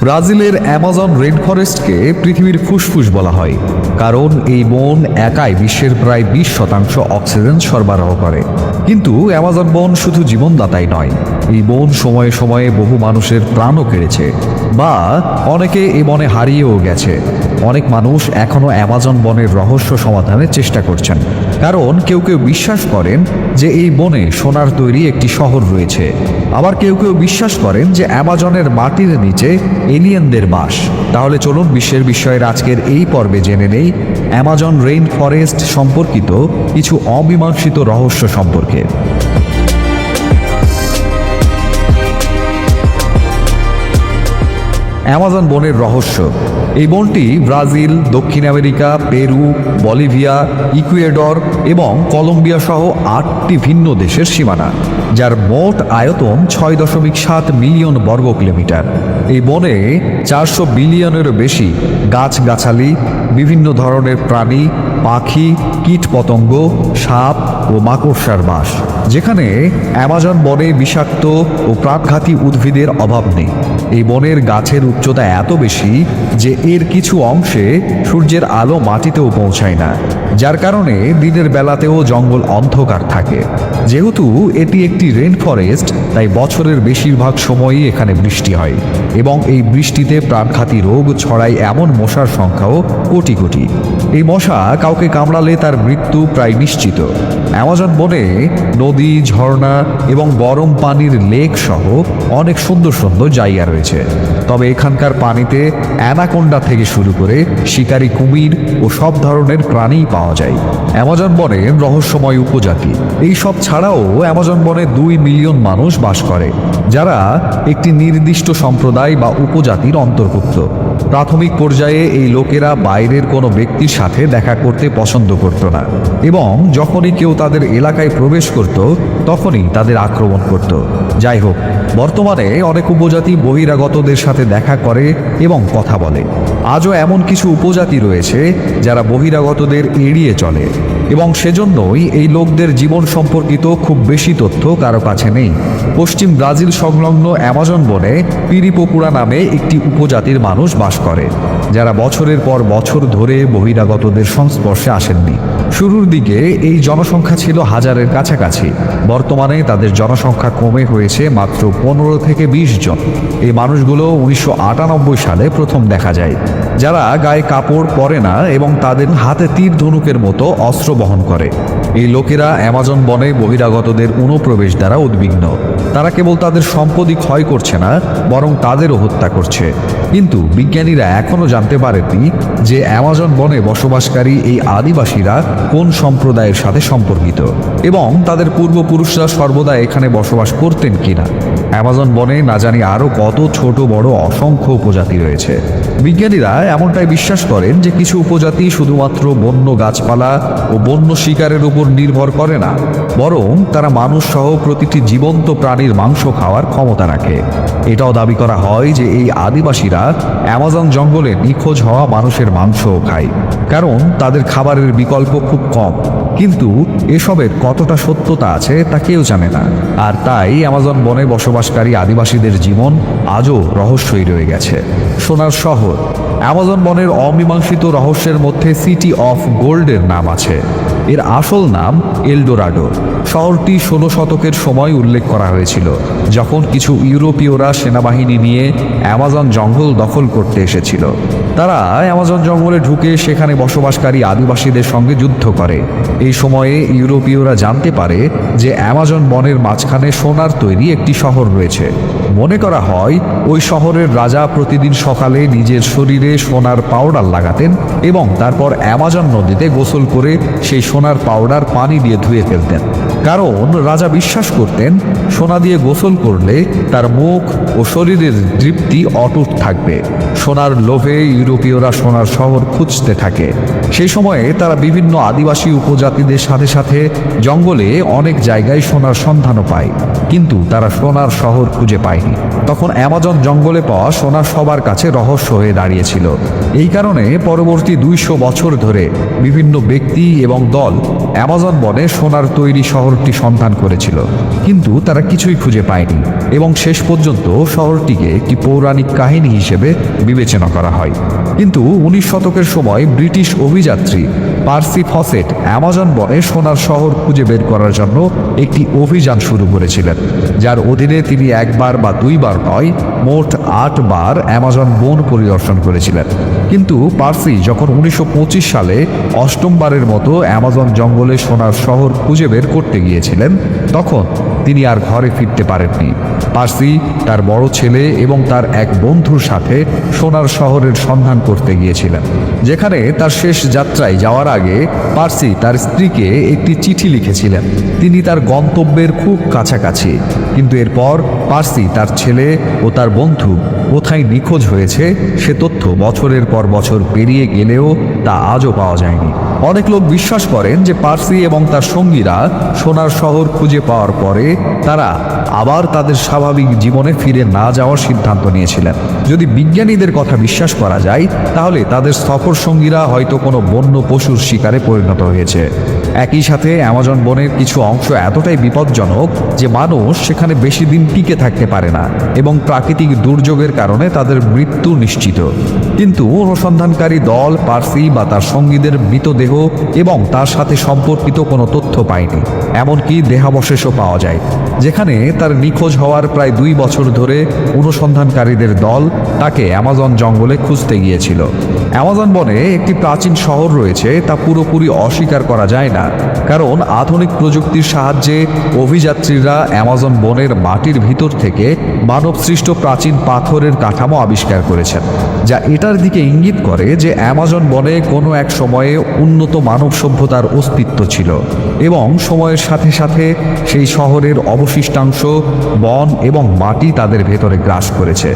ব্রাজিলের Amazon rain ফরেস্টকে পৃথিবীর ফুসফুস বলা হয়, কারণ এই বন একাই বিশ্বের প্রায় 20% অক্সিজেন সরবরাহ করে। কিন্তু অ্যামাজন বন শুধু জীবনদাতাই নয়, এই বন সময়ে সময়ে বহু মানুষের প্রাণও কেড়েছে, বা অনেকে এই বনে হারিয়েও গেছে। অনেক মানুষ এখনও অ্যামাজন বনের রহস্য সমাধানের চেষ্টা করছেন, কারণ কেউ কেউ বিশ্বাস করেন যে এই বনে সোনার তৈরি একটি শহর রয়েছে। আবার কেউ কেউ বিশ্বাস করেন যে অ্যামাজনের মাটির নিচে এলিয়েনদের বাস। তাহলে চলুন বিশ্বের বিষয়ের আজকের এই পর্বে জেনে নেই অ্যামাজন রেইন ফরেস্ট সম্পর্কিত কিছু অমীমাংসিত রহস্য সম্পর্কে। অ্যামাজন বনের রহস্য। এই বনটি ব্রাজিল, দক্ষিণ আমেরিকা, পেরু, বলিভিয়া, ইকুয়েডর এবং কলম্বিয়া সহ 8টি ভিন্ন দেশের সীমানা, যার মোট আয়তন 6.7 মিলিয়ন বর্গ কিলোমিটার। এই বনে 400 বিলিয়নেরও বেশি গাছগাছালি, বিভিন্ন ধরনের প্রাণী, পাখি, কীটপতঙ্গ, সাপ ও মাকড়সার বাস, যেখানে অ্যামাজন বনে বিষাক্ত ও প্রাণঘাতী উদ্ভিদের অভাব নেই। এই বনের গাছের উচ্চতা এত বেশি যে এর কিছু অংশে সূর্যের আলো মাটিতেও পৌঁছায় না, যার কারণে দিনের বেলাতেও জঙ্গল অন্ধকার থাকে। যেহেতু এটি একটি রেন ফরেস্ট, তাই বছরের বেশিরভাগ সময়ই এখানে বৃষ্টি হয়, এবং এই বৃষ্টিতে প্রাণঘাতী রোগ ছড়ায় এমন মশার সংখ্যাও কোটি কোটি। এই মশা কাউকে কামড়ালে তার মৃত্যু প্রায় নিশ্চিত। অ্যামাজন বনে নদী, ঝর্ণা এবং গরম পানির লেক সহ অনেক সুন্দর সুন্দর জায়গা রয়েছে, তবে এখানকার পানিতে অ্যানাকোন্ডা থেকে শুরু করে শিকারী কুমির ও সব ধরনের প্রাণী পাওয়া যায়। অ্যামাজন বনের রহস্যময় উপজাতি। এই সব ছাড়াও অ্যামাজন বনে 2 মিলিয়ন মানুষ বাস করে, যারা একটি নির্দিষ্ট সম্প্রদায় বা উপজাতির অন্তর্ভুক্ত। প্রাথমিক পর্যায়ে এই লোকেরা বাইরের কোনো ব্যক্তির সাথে দেখা করতে পছন্দ করত না, এবং যখনই কেউ তাদের এলাকায় প্রবেশ করত তখনই তাদের আক্রমণ করত। যাই হোক, বর্তমানে অনেক উপজাতি বহিরাগতদের সাথে দেখা করে এবং কথা বলে। আজও এমন কিছু উপজাতি রয়েছে যারা বহিরাগতদের এড়িয়ে চলে, এবং সেজন্যই এই লোকদের জীবন সম্পর্কিত খুব বেশি তথ্য কারো কাছে নেই। পশ্চিম ব্রাজিল সংলগ্ন অ্যামাজন বনে পিরিপোকুরা নামে একটি উপজাতির মানুষ বাস করে, যারা বছরের পর বছর ধরে বহিরাগতদের সংস্পর্শে আসেননি। শুরুর দিকে এই জনসংখ্যা ছিল 1000-এর কাছাকাছি। বর্তমানে তাদের জনসংখ্যা কমে হয়েছে মাত্র 15 থেকে 20 জন। এই মানুষগুলো 1998 সালে প্রথম দেখা যায়, যারা গায়ে কাপড় পরে না এবং তাদের হাতে তীর ধনুকের মতো অস্ত্র বহন করে। এই লোকেরা অ্যামাজন বনে বহিরাগতদের অনুপ্রবেশ দ্বারা উদ্বিগ্ন। তারা কেবল তাদের সম্পত্তি ক্ষয় করছে না, বরং তাদেরও হত্যা করছে। কিন্তু বিজ্ঞানীরা এখনও জানতে পারেননি যে অ্যামাজন বনে বসবাসকারী এই আদিবাসীরা কোন সম্প্রদায়ের সাথে সম্পর্কিত, এবং তাদের পূর্বপুরুষরা সর্বদা এখানে বসবাস করতেন কিনা। অ্যামাজন বনে না জানি আরও কত ছোট বড় অসংখ্য উপজাতি রয়েছে। বিজ্ঞানীরা এমনটাই বিশ্বাস করেন যে কিছু উপজাতি শুধুমাত্র বন্য গাছপালা ও বন্য শিকারের উপর নির্ভর করে না, বরং তারা মানুষ সহ প্রতিটি জীবন্ত প্রাণীর মাংস খাওয়ার ক্ষমতা রাখে। এটাও দাবি করা হয় যে এই আদিবাসীরা অ্যামাজন জঙ্গলে নিখোঁজ হওয়া মানুষের মাংসও খায়, কারণ তাদের খাবারের বিকল্প খুব কম। কিন্তু এসবের কতটা সত্যতা আছে তা কেউ জানে না, আর তাই অ্যামাজন বনে বসবাসকারী আদিবাসীদের জীবন আজও রহস্যই রয়ে গেছে। সোনার শহর। অ্যামাজন বনের অমীমাংসিত রহস্যের মধ্যে সিটি অফ গোল্ডের নাম আছে। এর আসল নাম এলডোরাডো। শহরটি 16 শতকের সময় উল্লেখ করা হয়েছিল, যখন কিছু ইউরোপীয়রা সেনাবাহিনী নিয়ে অ্যামাজন জঙ্গল দখল করতে এসেছিল। তারা অ্যামাজন জঙ্গলে ঢুকে সেখানে বসবাসকারী আদিবাসীদের সঙ্গে যুদ্ধ করে। এই সময়ে ইউরোপীয়রা জানতে পারে যে অ্যামাজন বনের মাঝখানে সোনার তৈরি একটি শহর রয়েছে। মনে করা হয় ওই শহরের রাজা প্রতিদিন সকালে নিজের শরীরে সোনার পাউডার লাগাতেন এবং তারপর অ্যামাজন নদীতে গোসল করে সেই সোনার পাউডার পানি দিয়ে ধুয়ে ফেলতেন, কারণ রাজা বিশ্বাস করতেন সোনা দিয়ে গোসল করলে তার মুখ ও শরীরের তৃপ্তি অটুট থাকবে। সোনার লোভে ইউরোপীয়রা সোনার শহর খুঁজতে থাকে, সেই সময়ে তারা বিভিন্ন আদিবাসী উপজাতিদের সাথে সাথে জঙ্গলে অনেক জায়গায় সোনার সন্ধানও পায়, কিন্তু তারা সোনার শহর খুঁজে পায়নি। তখন অ্যামাজন জঙ্গলে পাওয়া সোনা সবার কাছে রহস্য হয়ে দাঁড়িয়েছিল। এই কারণে পরবর্তী 200 বছর ধরে বিভিন্ন ব্যক্তি এবং দল অ্যামাজন বনে সোনার তৈরি শহরটি সন্ধান করেছিল, কিন্তু তারা কিছুই খুঁজে পায়নি এবং শেষ পর্যন্ত শহরটিকে একটি পৌরাণিক কাহিনী হিসেবে বিবেচনা করা হয়। কিন্তু 19 শতকের সময় ব্রিটিশ অভিযাত্রী পার্সি ফসেট অ্যামাজন বনে সোনার শহর খুঁজে বের করার জন্য একটি অভিযান শুরু করেছিলেন, যার অধীনে তিনি একবার বা দুইবার নয়, মোট 8 বার অ্যামাজন বন পরিদর্শন করেছিলেন। কিন্তু পার্সি যখন 1925 সালে 8ম বারের মতো অ্যামাজন জঙ্গলে সোনার শহর খুঁজে বের করতে গিয়েছিলেন, তখন তিনি আর ঘরে ফিরতে পারেননি। পার্সি তার বড় ছেলে এবং তার এক বন্ধুর সাথে সোনার শহরের সন্ধান করতে গিয়েছিলেন, যেখানে তার শেষ যাত্রায় যাওয়ার আগে পার্সি তার স্ত্রীকে একটি চিঠি লিখেছিলেন। তিনি তার গন্তব্যের খুব কাছাকাছি, কিন্তু এরপর পার্সি তার ছেলে ও তার বন্ধু কোথায় নিখোঁজ হয়েছে সে তথ্য বছরের পর বছর পেরিয়ে গেলেও তা আজও পাওয়া যায়নি। অনেক লোক বিশ্বাস করেন যে পার্সি এবং তার সঙ্গীরা সোনার শহর খুঁজে পাওয়ার পরে তারা আবার তাদের স্বাভাবিক জীবনে ফিরে না যাওয়ার সিদ্ধান্ত নিয়েছিলেন। যদি বিজ্ঞানীদের কথা বিশ্বাস করা যায়, তাহলে তাদের সফর সঙ্গীরা হয়তো কোনো বন্য পশুর শিকারে পরিণত হয়েছে। একই সাথে অ্যামাজন বনের কিছু অংশ এতটাই বিপজ্জনক যে মানুষ সেখানে বেশি দিন টিকে থাকতে পারে না এবং প্রাকৃতিক দুর্যোগের কারণে তাদের মৃত্যু নিশ্চিত। কিন্তু অনুসন্ধানকারী দল পার্সি বা তার সঙ্গীদের মৃতদেহ এবং তার সাথে সম্পর্কিত কোনো তথ্য পায়নি। এমনকি দেহাবশেষও পাওয়া যায়, যেখানে তার নিখোঁজ হওয়ার প্রায় 2 বছর ধরে অনুসন্ধানকারীদের দল তাকে অ্যামাজন জঙ্গলে খুঁজতে গিয়েছিল। অ্যামাজন বনে একটি প্রাচীন শহর রয়েছে, তা পুরোপুরি অস্বীকার করা যায় না, কারণ আধুনিক প্রযুক্তির সাহায্যে অভিযাত্রীরা অ্যামাজন বনের মাটির ভিতর থেকে মানবসৃষ্ট প্রাচীন পাথরের কাঠামো আবিষ্কার করেছেন, যা এটার দিকে ইঙ্গিত করে যে অ্যামাজন বনে কোনো এক সময়ে উন্নত মানব সভ্যতার অস্তিত্ব ছিল এবং সময়ের সাথে সাথে সেই শহরের অবশিষ্টাংশ, বন এবং মাটি তাদের ভেতরে গ্রাস করেছে।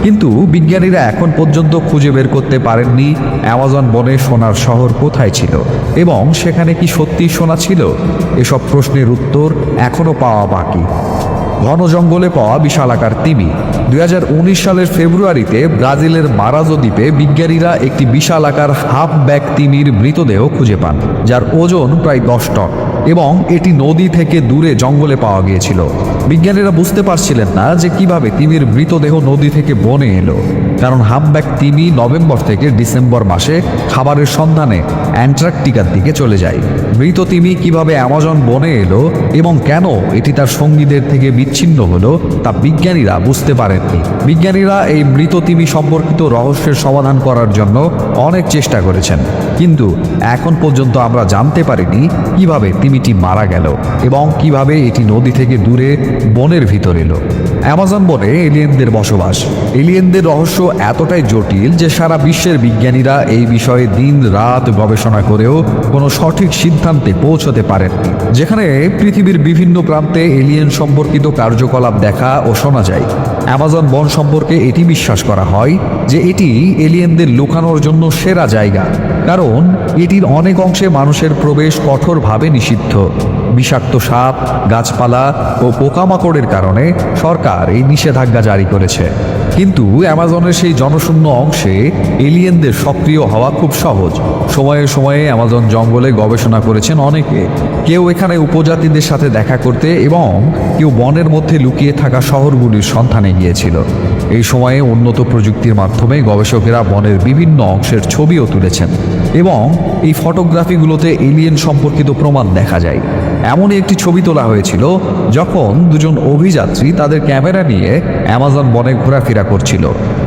কিন্তু বিজ্ঞানীরা এখন পর্যন্ত খুঁজে বের করতে পারেননি অ্যামাজন বনে সোনার শহর কোথায় ছিল এবং সেখানে কি সত্যি সোনা ছিল। এসব প্রশ্নের উত্তর এখনও পাওয়া বাকি। ঘন জঙ্গলে পাওয়া বিশালাকার তিমি। 2019 সালের ফেব্রুয়ারিতে ব্রাজিলের মারাজো দ্বীপে বিজ্ঞানীরা একটি বিশালাকার হাফব্যাক তিমির মৃতদেহ খুঁজে পান, যার ওজন প্রায় 10 টন এবং এটি নদী থেকে দূরে জঙ্গলে পাওয়া গিয়েছিল। বিজ্ঞানীরা বুঝতে পারছিলেন না যে কিভাবে তিমির মৃতদেহ নদী থেকে বনে এলো, কারণ হাফব্যাক তিমি নভেম্বর থেকে ডিসেম্বর মাসে খাবারের সন্ধানে অ্যান্টার্কটিকার দিকে চলে যায়। মৃত তিমি কিভাবে অ্যামাজন বনে এলো এবং কেন এটি তার সঙ্গীদের থেকে বিচ্ছিন্ন হলো তা বিজ্ঞানীরা বুঝতে পারেননি। বিজ্ঞানীরা এই মৃত তিমি সম্পর্কিত রহস্যের সমাধান করার জন্য অনেক চেষ্টা করেছেন, কিন্তু এখন পর্যন্ত আমরা জানতে পারিনি কিভাবে তিমিটি মারা গেল এবং কিভাবে এটি নদী থেকে দূরে বনের ভিতর এলো। অ্যামাজন বনে এলিয়েনদের বসবাস। এলিয়েনদের রহস্য এতটাই জটিল যে সারা বিশ্বের বিজ্ঞানীরা এই বিষয়ে দিন রাত গবেষণা করেও কোনো সঠিক সিদ্ধান্তে পৌঁছতে পারেননি। যেখানে পৃথিবীর বিভিন্ন প্রান্তে এলিয়েন সম্পর্কিত কার্যকলাপ দেখা ও শোনা যায়, অ্যামাজন বন সম্পর্কে এটি বিশ্বাস করা হয় যে এটি এলিয়েনদের লুকানোর জন্য সেরা জায়গা, কারণ এটির অনেক অংশে মানুষের প্রবেশ কঠোরভাবে নিষিদ্ধ। বিষাক্ত সাপ, গাছপালা ও পোকামাকড়ের কারণে সরকার এই নিষেধাজ্ঞা জারি করেছে। কিন্তু অ্যামাজনের সেই জনশূন্য অংশে এলিয়েনদের সক্রিয় হওয়া খুব সহজ। সময়ে সময়ে অ্যামাজন জঙ্গলে গবেষণা করেছেন অনেকে। কেউ এখানে উপজাতিদের সাথে দেখা করতে এবং কেউ বনের মধ্যে লুকিয়ে থাকা শহরগুলির সন্ধানে গিয়েছিল। এই সময়ে উন্নত প্রযুক্তির মাধ্যমে গবেষকেরা বনের বিভিন্ন অংশের ছবিও তুলেছেন এবং এই ফটোগ্রাফিগুলোতে এলিয়েন সম্পর্কিত প্রমাণ দেখা যায়। এমনই একটি ছবি তোলা হয়েছিল যখন দুজন অভিযাত্রী তাদের ক্যামেরা নিয়ে অ্যামাজন বনে ঘোরাফেরা করছিল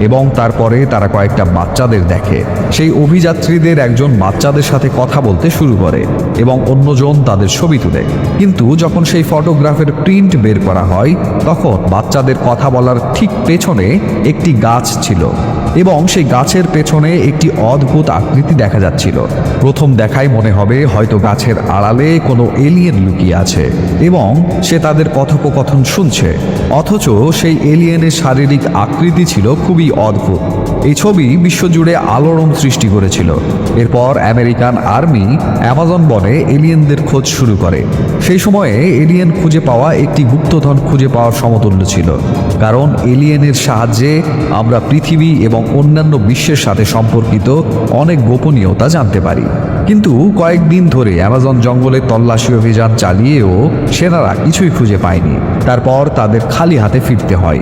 এবং তারপরে তারা কয়েকটা বাচ্চাদের দেখে। সেই অভিযাত্রীদের একজন বাচ্চাদের সাথে কথা বলতে শুরু করে এবং অন্যজন তাদের ছবি তুলে। কিন্তু যখন সেই ফটোগ্রাফের প্রিন্ট বের করা হয়, তখন বাচ্চাদের কথা বলার ঠিক পেছনে একটি গাছ ছিল এবং সেই গাছের পেছনে একটি অদ্ভুত আকৃতি দেখা যাচ্ছিল। প্রথম দেখায় মনে হবে হয়তো গাছের আড়ালে কোনো এলিয়েন লুকিয়ে আছে এবং সে তাদের কথোপকথন শুনছে। অথচ সেই এলিয়েনের শারীরিক আকৃতি ছিল খুবই অদ্ভুত। এই ছবি বিশ্বজুড়ে আলোড়ন সৃষ্টি করেছিল। এরপর আমেরিকান আর্মি অ্যামাজন বনে এলিয়েনদের খোঁজ শুরু করে। সেই সময়ে এলিয়েন খুঁজে পাওয়া একটি গুপ্তধন খুঁজে পাওয়ার সমতুল্য ছিল, কারণ এলিয়েনের সাহায্যে আমরা পৃথিবী এবং অন্যান্য বিশ্বের সাথে সম্পর্কিত অনেক গোপনীয়তা জানতে পারি। কিন্তু কয়েকদিন ধরে অ্যামাজন জঙ্গলে তল্লাশি অভিযান চালিয়েও সেনারা কিছুই খুঁজে পায়নি। তারপর তাদের খালি হাতে ফিরতে হয়।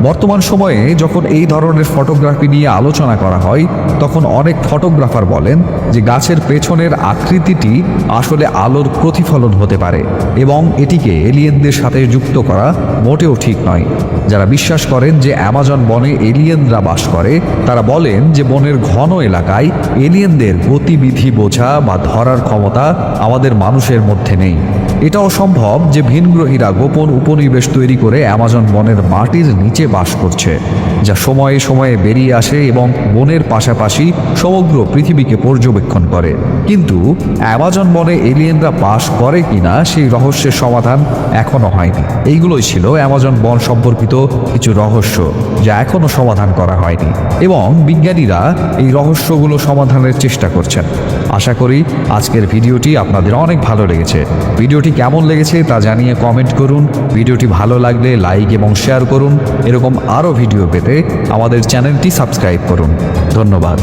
বর্তমান সময়ে যখন এই ধরনের ফটোগ্রাফি নিয়ে আলোচনা করা হয়, তখন অনেক ফটোগ্রাফার বলেন যে গাছের পেছনের আকৃতিটি আসলে আলোর প্রতিফলন হতে পারে এবং এটিকে এলিয়েনদের সাথে যুক্ত করা মোটেও ঠিক নয়। যারা বিশ্বাস করেন যে অ্যামাজন বনে এলিয়েনরা বাস করে, তারা বলেন যে বনের ঘন এলাকায় এলিয়েনদের গতিবিধি বোঝা বা ধরার ক্ষমতা আমাদের মানুষের মধ্যে নেই। এটাও সম্ভব যে ভিনগ্রহীরা গোপন উপনিবেশ তৈরি করে অ্যামাজন বনের মাটির নিচে বাস করছে, যা সময়ে সময়ে বেরিয়ে আসে এবং বনের পাশাপাশি সমগ্র পৃথিবীকে পর্যবেক্ষণ করে। কিন্তু অ্যামাজন বনে এলিয়েনরা বাস করে কিনা সেই রহস্যের সমাধান এখনো হয়নি। এইগুলোই ছিল অ্যামাজন বন সম্পর্কিত কিছু রহস্য যা এখনো সমাধান করা হয়নি এবং বিজ্ঞানীরা এই রহস্যগুলো সমাধানের চেষ্টা করছেন। আশা করি আজকের ভিডিওটি আপনাদের অনেক ভালো লেগেছে। ভিডিওটি কেমন লেগেছে তা জানিয়ে কমেন্ট করুন। ভিডিওটি ভালো লাগলে লাইক এবং শেয়ার করুন। এরকম আরও ভিডিও পেতে আমাদের চ্যানেলটি সাবস্ক্রাইব করুন। ধন্যবাদ।